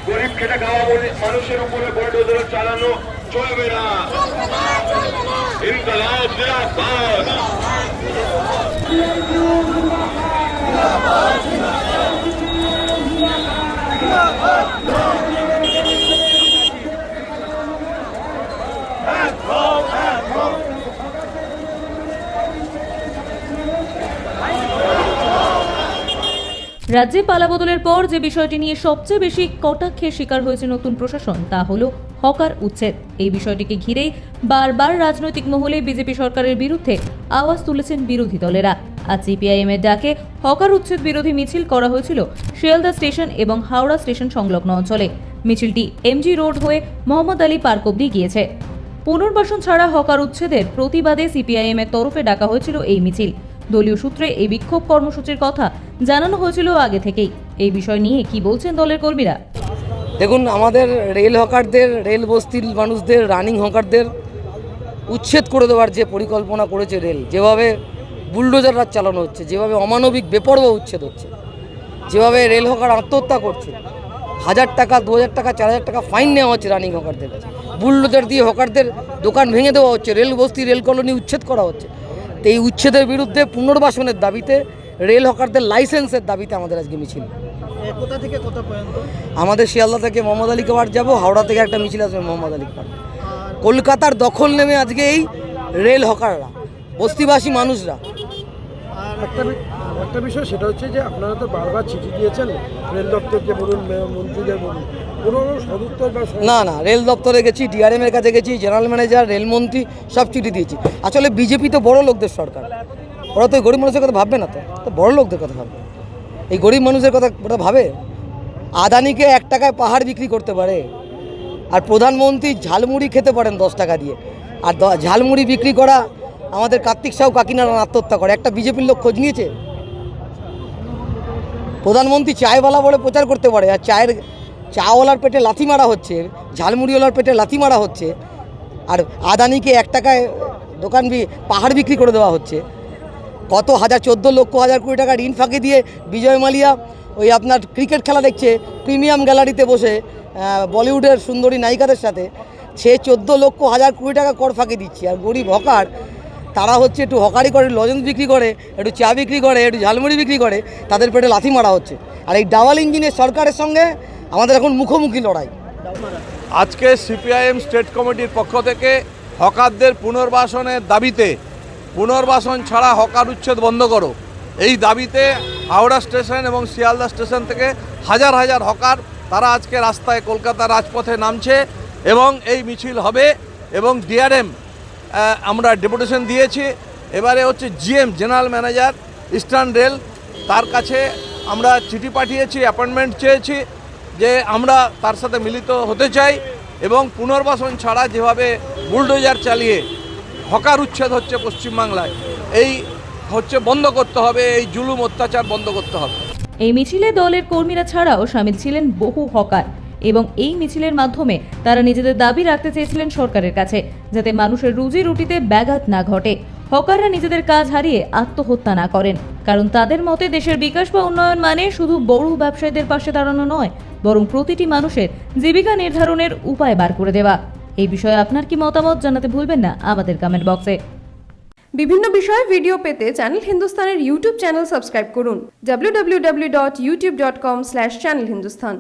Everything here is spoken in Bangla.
গরিব খেটে খাওয়া মানুষের উপরে বুলডোজার চালানো চলবে না। ইনকলাব জিন্দাবাদ। রাজ্যে পালাবদলের পর যে বিষয়টি নিয়ে সবচেয়ে বেশি কটাক্ষের শিকার হয়েছে নতুন প্রশাসন তা হলো হকার উচ্ছেদ। এই বিষয়টিকে ঘিরেই বারবার রাজনৈতিক মহলে বিজেপি সরকারের বিরুদ্ধে আওয়াজ তুলেছেন বিরোধী দলেরা। আজ সিপিআইএম এর ডাকে হকার উচ্ছেদ বিরোধী মিছিল করা হয়েছিল শিয়ালদা স্টেশন এবং হাওড়া স্টেশন সংলগ্ন অঞ্চলে। মিছিলটি এমজি রোড হয়ে মোহাম্মদ আলী পার্ক অবধি গিয়েছে। পুনর্বাসন ছাড়া হকার উচ্ছেদের প্রতিবাদে সিপিআইএম এর তরফে ডাকা হয়েছিল এই মিছিল। দলীয় সূত্রে এই বিক্ষোভ কর্মসূচির কথা জানানো হয়েছিল আগে থেকেই। এই বিষয় নিয়ে কি বলছেন দলের কর্মীরা? দেখুন, আমাদের রেল হকারদের, রেল বস্তির মানুষদের, রানিং হকারদের উচ্ছেদ করে দেওয়ার যে পরিকল্পনা করেছে রেল, যেভাবে বুলডোজার রাজ চালানো হচ্ছে, যেভাবে অমানবিক বেপরোয়া উচ্ছেদ হচ্ছে, যেভাবে রেল হকার আত্মহত্যা করছে, 1000 টাকা, 2000 টাকা, 4000 টাকা ফাইন নেওয়া হচ্ছে রানিং হকারদের কাছে, বুলডোজার দিয়ে হকারদের দোকান ভেঙে দেওয়া হচ্ছে, রেল বস্তি, রেল কলোনি উচ্ছেদ করা হচ্ছে। তো এই উচ্ছেদের বিরুদ্ধে পুনর্বাসনের দাবিতে, রেল হকারদের লাইসেন্সের দাবিতে আমাদের আজকে মিছিল। কোথা থেকে কোথা পর্যন্ত? আমাদের শিয়ালদা থেকে মোহাম্মদ আলী পার্ক যাবো, হাওড়া থেকে একটা মিছিল আসবে মোহাম্মদ আলী পার্ক। কলকাতার দখল নেমে আজকে এই রেল হকাররা, বস্তিবাসী মানুষরা। আর একটা বিষয়, সেটা হচ্ছে যে আপনারা তো বারবার চিঠি দিয়েছেন রেল দপ্তরকে বলুন, মন্ত্রীদের বলুন, কোনো সদুত্তর বা না, রেল দপ্তরে গেছি, ডিআরএম এর কাছে গেছি, জেনারেল ম্যানেজার, রেলমন্ত্রী সব চিঠি দিয়েছি। আসলে বিজেপি তো বড় লোকদের সরকার, ওরা তো গরিব মানুষের কথা ভাববে না, তো বড় লোকদের কথা ভাববে। এই গরিব মানুষের কথা ওরা ভাবে? আদানিকে 1 টাকায় পাহাড় বিক্রি করতে পারে, আর প্রধানমন্ত্রী ঝালমুড়ি খেতে পারেন 10 টাকা দিয়ে। আর ঝালমুড়ি বিক্রি করা আমাদের কার্তিক সাহু কাকিনারা আত্মহত্যা করে, একটা বিজেপির লোক খোঁজ নিয়েছে? প্রধানমন্ত্রী চায়ওয়ালা বলে প্রচার করতে পারে, আর চাওয়ালার পেটে লাথি মারা হচ্ছে, ঝালমুড়িওয়ালার পেটে লাথি মারা হচ্ছে, আর আদানিকে 1 টাকায় দোকান পাহাড় বিক্রি করে দেওয়া হচ্ছে। কত 14 লক্ষ 1,000 কোটি টাকা ঋণ ফাঁকি দিয়ে বিজয় মালিয়া ওই আপনার ক্রিকেট খেলা দেখছে প্রিমিয়াম গ্যালারিতে বসে বলিউডের সুন্দরী নায়িকাদের সাথে। সে 14 লক্ষ 1,000 কোটি টাকা কর ফাঁকি দিচ্ছে, আর গরিব হকার তারা হচ্ছে একটু হকারি করে, লজেন্স বিক্রি করে, একটু চা বিক্রি করে, একটু ঝালমুড়ি বিক্রি করে, তাদের পেটে লাথি মারা হচ্ছে। আর এই ডাবল ইঞ্জিনের সরকারের সঙ্গে আমাদের এখন মুখোমুখি লড়াই। আজকে সিপিআইএম স্টেট কমিটির পক্ষ থেকে হকারদের পুনর্বাসনের দাবিতে, পুনর্বাসন ছাড়া হকার উচ্ছেদ বন্ধ করো, এই দাবিতে হাওড়া স্টেশন এবং শিয়ালদা স্টেশন থেকে হাজার হাজার হকার তারা আজকে রাস্তায় কলকাতা রাজপথে নামছে এবং এই মিছিল হবে। এবং ডিআরএম আমরা ডেপুটেশন দিয়েছি, এবারে হচ্ছে GM general manager eastern rail, তার কাছে আমরা চিঠি পাঠিয়েছি, অ্যাপয়েন্টমেন্ট চেয়েছি যে আমরা তার সাথে মিলিত হতে চাই এবং পুনর্বাসন ছাড়া যেভাবে বুলডোজার চালিয়ে হকার উচ্ছেদ হচ্ছে পশ্চিমবাংলায়, এই হচ্ছে বন্ধ করতে হবে, এই জুলুম অত্যাচার বন্ধ করতে হবে। এই মিছিলে দলের কর্মীরা ছাড়াও শামিল ছিলেন বহু হকার এবং এই মিছিলের মাধ্যমে তারা নিজেদের দাবি রাখতে চেয়েছিলেন সরকারের কাছে, যাতে মানুষের রুজি রুটিতে ব্যাঘাত না ঘটে, হকাররা নিজেদের কাজ হারিয়ে আত্মহত্যা না করেন। কারণ তাদের মতে দেশের বিকাশ বা উন্নয়ন মানে শুধু বড় ব্যবসায়ীদের পাশে দাঁড়ানো নয়, বরং প্রতিটি মানুষের জীবিকা নির্ধারণের উপায় বার করে দেওয়া। এই বিষয়ে আপনার কি মতামত জানাতে ভুলবেন না আমাদের কমেন্ট বক্সে। বিভিন্ন বিষয়ে ভিডিও পেতে চ্যানেল হিন্দুস্তানের ইউটিউব চ্যানেল সাবস্ক্রাইব করুন www.youtube.com/channelhindustan।